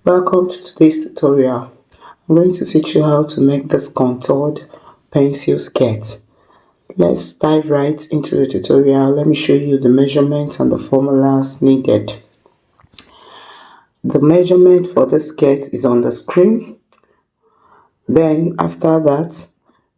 Welcome to today's tutorial. I'm going to teach you how to make this contoured pencil skirt. Let's dive right into the tutorial. Let me show you the measurements and the formulas needed. The measurement for the skirt is on the screen. Then after that,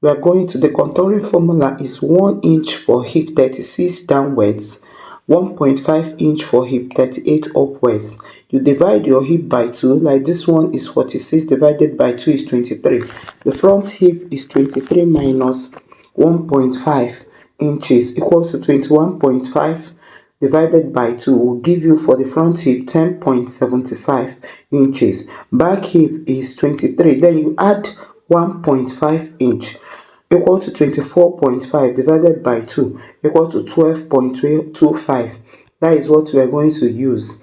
we are going to the contouring formula is 1 inch for hip 36 downwards, 1.5 inch for hip 38 upwards. You divide your hip by 2, like this one is 46 divided by 2 is 23. The front hip is 23 minus 1.5 inches equals to 21.5 divided by 2 will give you for the front hip 10.75 inches. Back hip is 23. Then you add 1.5 inch equal to 24.5 divided by 2 equal to 12.25. That is what we are going to use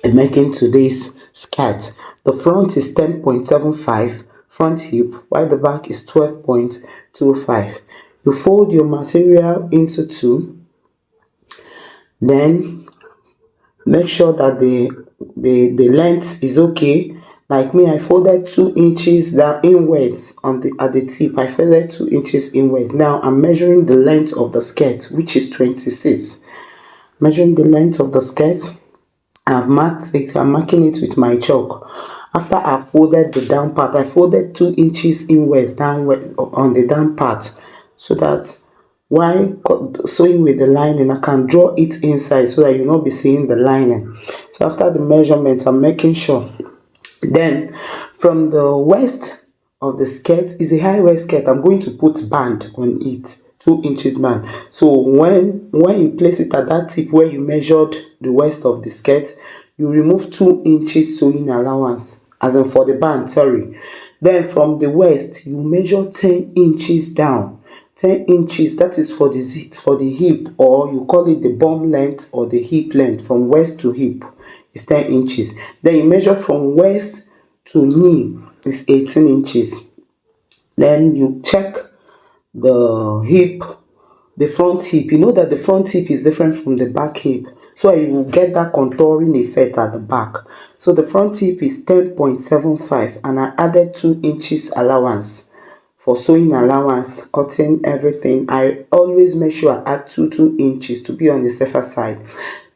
in making today's skirt. The front is 10.75 front hip, while the back is 12.25. You fold your material into 2. Then make sure that the length is okay. Like me, I folded 2 inches down inwards at the tip. I folded 2 inches inwards. Now I'm measuring the length of the skirt, which is 26. Measuring the length of the skirt, I've marked it. I'm marking it with my chalk. After I folded the down part, I folded 2 inches inwards downward on the down part, so that while sewing with the lining, I can draw it inside so that you'll not be seeing the lining. So after the measurement, I'm making sure. Then from the waist of the skirt is a high waist skirt. I'm going to put band on it, 2 inches band. So when you place it at that tip where you measured the waist of the skirt, you remove 2 inches sewing allowance, as in for the band, sorry. Then from the waist, you measure 10 inches down. 10 inches, that is for the hip, or you call it the bum length or the hip length. From waist to hip is 10 inches. Then you measure from waist to knee is 18 inches. Then you check the hip, the front hip. You know that the front hip is different from the back hip, so you will get that contouring effect at the back. So the front hip is 10.75, and I added 2 inches allowance for sewing allowance, cutting everything. I always make sure I add 2 inches to be on the safer side.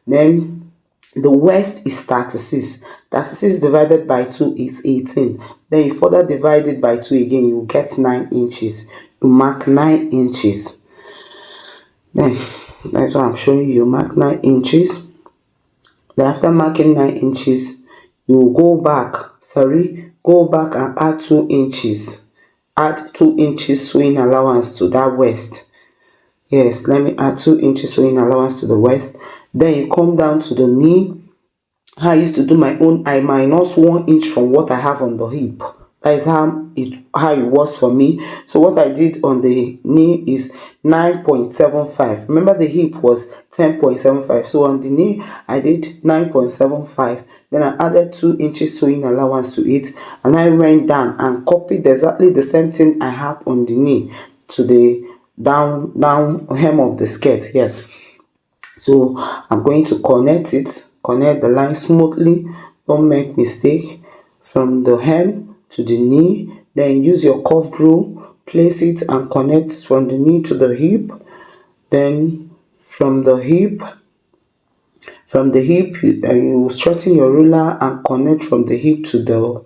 Then the waist is 36. 36 divided by 2 is 18. Then you further divide it by 2 again, you get 9 inches. You mark 9 inches. Then that's what I'm showing you. Mark 9 inches. Then after marking 9 inches, you go back and add 2 inches. Add 2 inches sewing allowance to that waist. Yes, let me add 2 inches sewing allowance to the waist. Then you come down to the knee. How I used to do my own, I minus 1 inch from what I have on the hip. That is how it was for me. So what I did on the knee is 9.75. Remember, the hip was 10.75. So on the knee, I did 9.75. Then I added 2 inches sewing allowance to it, and I went down and copied exactly the same thing I have on the knee to the down hem of the skirt. Yes. So I'm going to connect the line smoothly. Don't make mistake. From the hem to the knee, then use your curved rule, place it and connect from the knee to the hip. Then from the hip you straighten your ruler and connect from the hip to the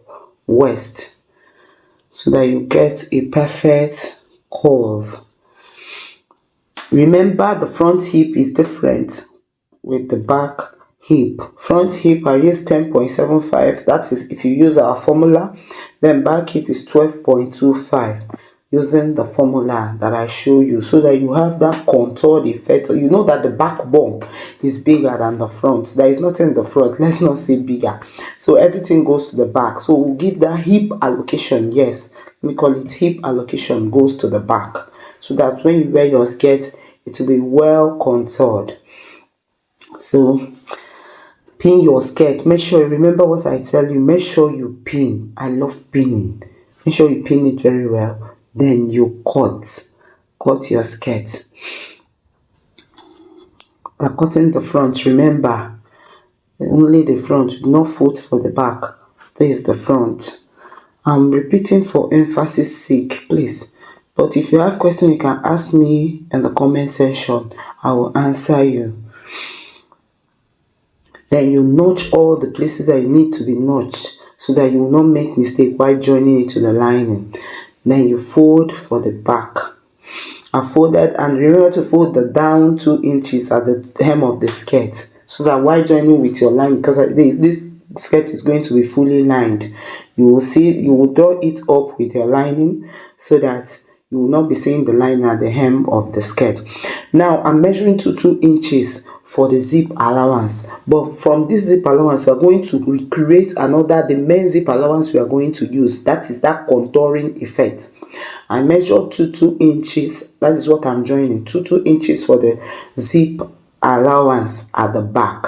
waist, so that you get a perfect curve. Remember, the front hip is different with the back hip. Front hip I use 10.75, that is if you use our formula. Then back hip is 12.25, using the formula that I show you, so that you have that contoured effect. You know that the back bum is bigger than the front. There is nothing in the front, let's not say bigger, so everything goes to the back. So we'll give that hip allocation. Yes, let me call it hip allocation goes to the back, so that when you wear your skirt, it will be well contoured. So pin your skirt. Make sure you remember what I tell you. Make sure you pin. I love pinning. Make sure you pin it very well. Then you cut your skirt. We're cutting the front. Remember, only the front. Do not fold for the back. This is the front. I'm repeating for emphasis sake, please. But if you have questions, you can ask me in the comment section. I will answer you. Then you notch all the places that you need to be notched so that you will not make mistake while joining it to the lining. Then you fold for the back. I folded, and remember to fold the down 2 inches at the hem of the skirt so that while joining with your line, because this skirt is going to be fully lined, you will draw it up with your lining so that you will not be seeing the line at the hem of the skirt. Now I'm measuring to 2 inches for the zip allowance, but from this zip allowance we are going to recreate the main zip allowance we are going to use. That is that contouring effect. I measured to 2 inches. That is what I'm joining, 2 inches for the zip allowance at the back.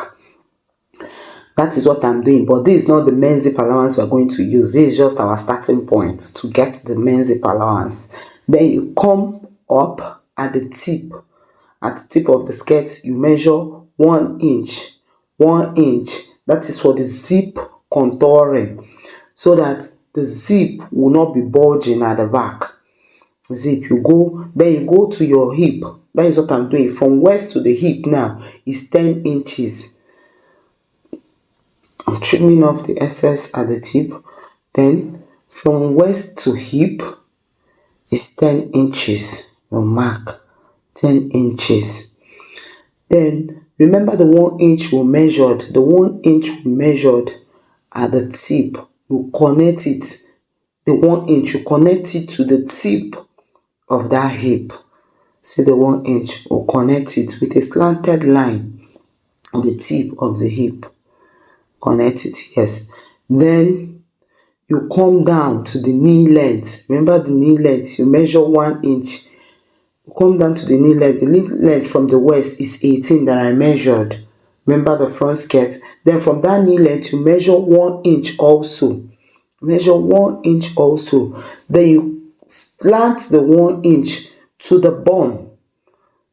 That is what I'm doing, but this is not the main zip allowance we are going to use. This is just our starting point to get the main zip allowance. Then you come up at the tip of the skirt. You measure 1 inch. That is for the zip contouring, so that the zip will not be bulging at the back. Then you go to your hip. That is what I'm doing. From waist to the hip now is 10 inches. I'm trimming off the excess at the tip. Then from waist to hip is 10 inches. Your mark 10 inches. Then remember the 1 inch we measured. The 1 inch we measured at the tip. You connect it. The 1 inch, you connect it to the tip of that hip. See the 1 inch, we'll connect it with a slanted line on the tip of the hip. Connect it, yes. Then you come down to the knee length. Remember the knee length, you measure 1 inch. You come down to the knee length. The knee length from the waist is 18 that I measured. Remember the front skirt. Then from that knee length, you measure 1 inch also. Measure 1 inch also. Then you slant the 1 inch to the bum,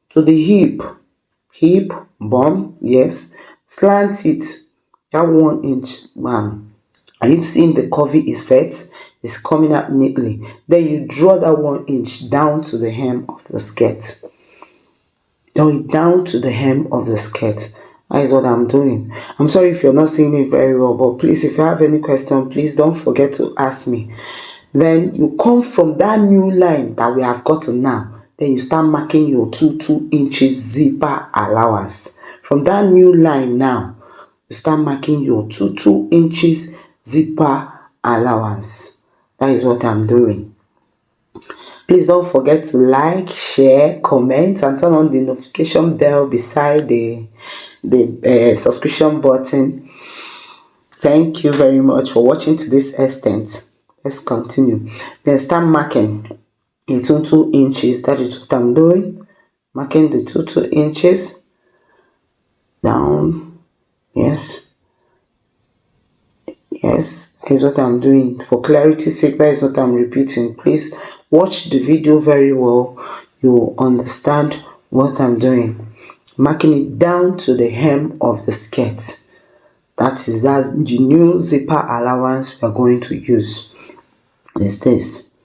to the hip, bum, yes. Slant it, that 1 inch, bam. Are you seeing the curvy effect? It's coming out neatly. Then you draw that 1 inch down to the hem of the skirt. Draw it down to the hem of the skirt. That is what I'm doing. I'm sorry if you're not seeing it very well, but please, if you have any question, please don't forget to ask me. Then you come from that new line that we have gotten now. Then you start marking your 2 inches zipper allowance. From that new line now, you start marking your 2 inches zipper allowance. That is what I'm doing. Please don't forget to like, share, comment, and turn on the notification bell beside the subscription button. Thank you very much for watching to this extent. Let's continue. Then start marking the 2 inches. That is what I'm doing. Marking the 2 inches down. Yes. Yes, that is what I'm doing. For clarity's sake, that is what I'm repeating. Please watch the video very well. You will understand what I'm doing. Marking it down to the hem of the skirt. That's the new zipper allowance we are going to use. Is this.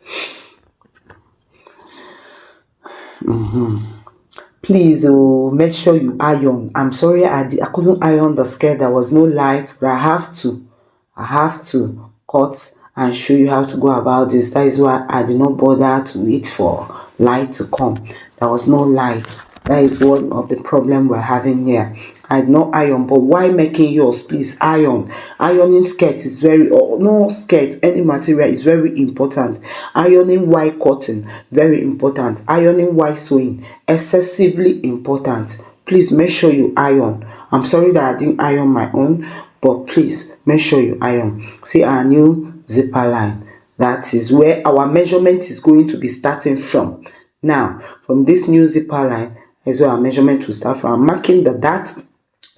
Please make sure you iron. I'm sorry I couldn't iron the skirt. There was no light, but I have to cut and show you how to go about this. That is why I did not bother to wait for light to come. There was no light. That is one of the problem we're having here. I did not iron, but why making yours? Please iron. Ironing skirt is no skirt, any material is very important. Ironing white cotton, very important. Ironing white sewing, excessively important. Please make sure you iron. I'm sorry that I didn't iron my own, but please make sure you iron. See our new zipper line. That is where our measurement is going to be starting from. Now, from this new zipper line is where our measurement will start from. I'm marking the dart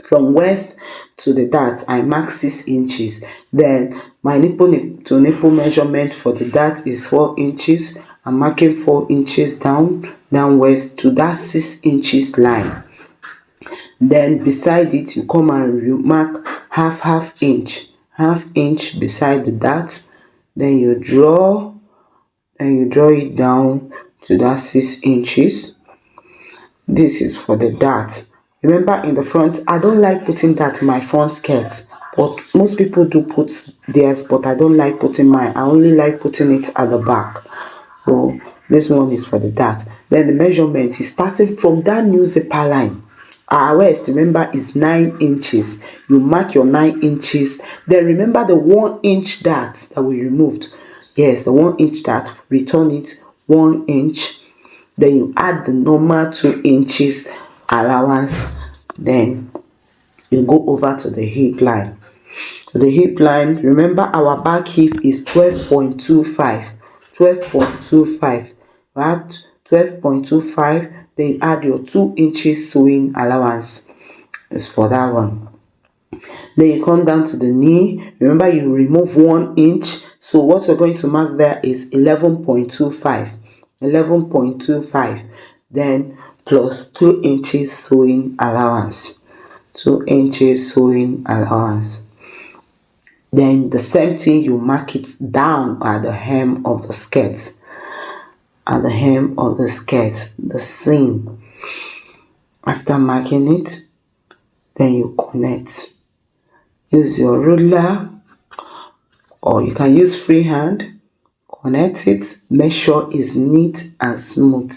from waist to the dart. I mark 6 inches. Then my nipple to nipple measurement for the dart is 4 inches. I'm marking 4 inches down waist to that 6 inches line. Then beside it, you come and mark half inch. half inch beside the dart, then you draw it down to that 6 inches. This is for the dart. Remember, in the front, I don't like putting that in my front skirt, but most people do put theirs, but I don't like putting mine. I only like putting it at the back. So this one is for the dart. Then the measurement is starting from that new zipper line. Our waist, remember, is 9 inches. You mark your 9 inches. Then remember the 1 inch dart that we removed. Yes, the 1 inch dart, return it 1 inch. Then you add the normal 2 inches allowance. Then you go over to the hip line. So the hip line, remember our back hip is 12.25. 12.25. Add 12.25, then you add your 2 inches sewing allowance. It's for that one. Then you come down to the knee. Remember, you remove 1 inch. So what you're going to mark there is 11.25. 11.25. Then plus 2 inches sewing allowance. 2 inches sewing allowance. Then the same thing, you mark it down at the hem of the skirt. At the hem of the skirt, the seam. After marking it, then you connect. Use your ruler, or you can use freehand. Connect it. Make sure it's neat and smooth.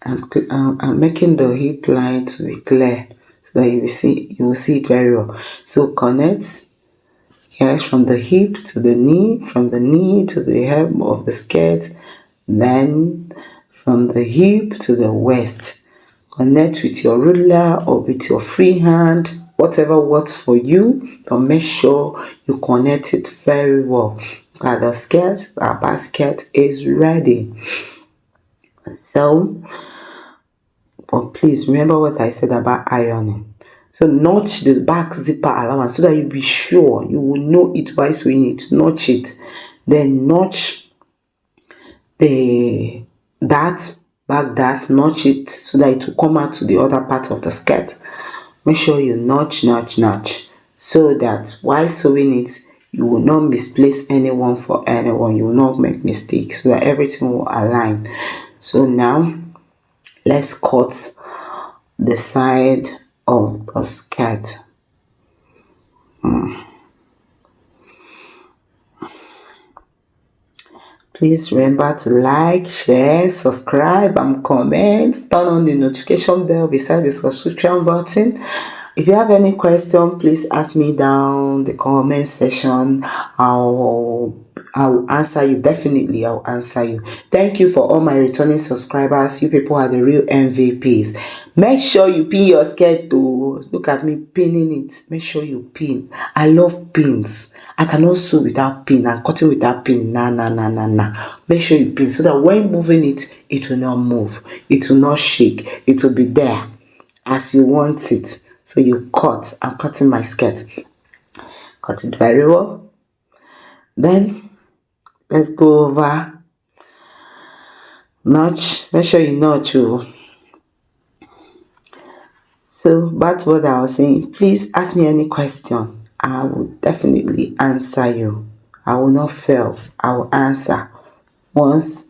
I'm making the hip line to be clear so that you will see it very well. So connect. Yes, from the hip to the knee, from the knee to the hem of the skirt, then from the hip to the waist. Connect with your ruler or with your free hand, whatever works for you, but make sure you connect it very well. Look at the skirt, our basket is ready. So, but please remember what I said about ironing. So notch the back zipper allowance so that you'll be sure, you will know it while sewing it. Notch it. Then notch the back dart, notch it so that it will come out to the other part of the skirt. Make sure you notch so that while sewing it, you will not misplace anyone for anyone. You will not make mistakes, so that everything will align. So now let's cut the side of the skirt. Please remember to like, share, subscribe and comment. Turn on the notification bell beside the subscription button. If you have any question, please ask me down the comment section. I'll answer you. Definitely, I'll answer you. Thank you for all my returning subscribers. You people are the real MVPs. Make sure you pin your skirt too. Look at me pinning it. Make sure you pin. I love pins. I cannot sew without pin and cutting without pin. Nah. Make sure you pin so that when moving it, it will not move. It will not shake. It will be there as you want it. So you cut. I'm cutting my skirt. Cut it very well. Then let's go over notch. Make sure you notch. So back to what I was saying. Please ask me any question. I will definitely answer you. I will not fail. I will answer. Once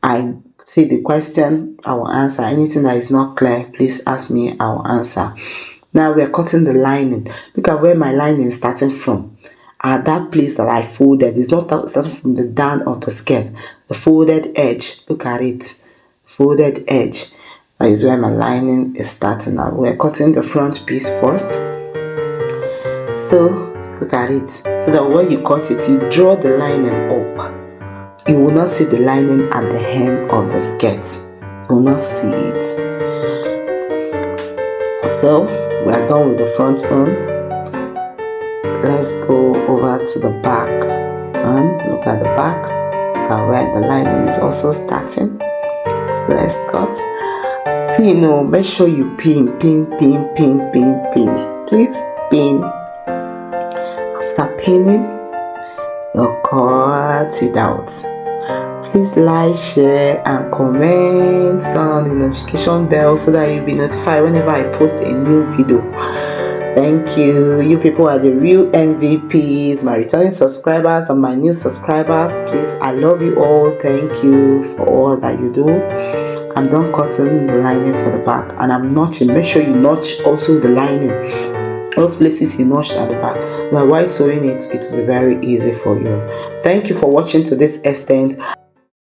I see the question, I will answer. Anything that is not clear, please ask me. I will answer. Now we are cutting the lining. Look at where my lining is starting from. At that place that I folded, it's not starting from the down of the skirt. The folded edge. Look at it. Folded edge. That is where my lining is starting now. We're cutting the front piece first. So look at it. So that when you cut it, you draw the lining up. You will not see the lining at the hem of the skirt. You will not see it. So we are done with the front one. Let's go over to the back and look at the back. Look at where the lining is also starting. So let's cut. Pin. Oh, make sure you pin. Please pin. After pinning, you cut it out. Please like, share and comment. Turn on the notification bell so that you'll be notified whenever I post a new video. Thank you. You people are the real MVPs, my returning subscribers and my new subscribers. Please, I love you all. Thank you for all that you do. I'm done cutting the lining for the back, and I'm notching. Make sure you notch also the lining. Those places you notched at the back. Now while sewing it, it will be very easy for you. Thank you for watching to this extent.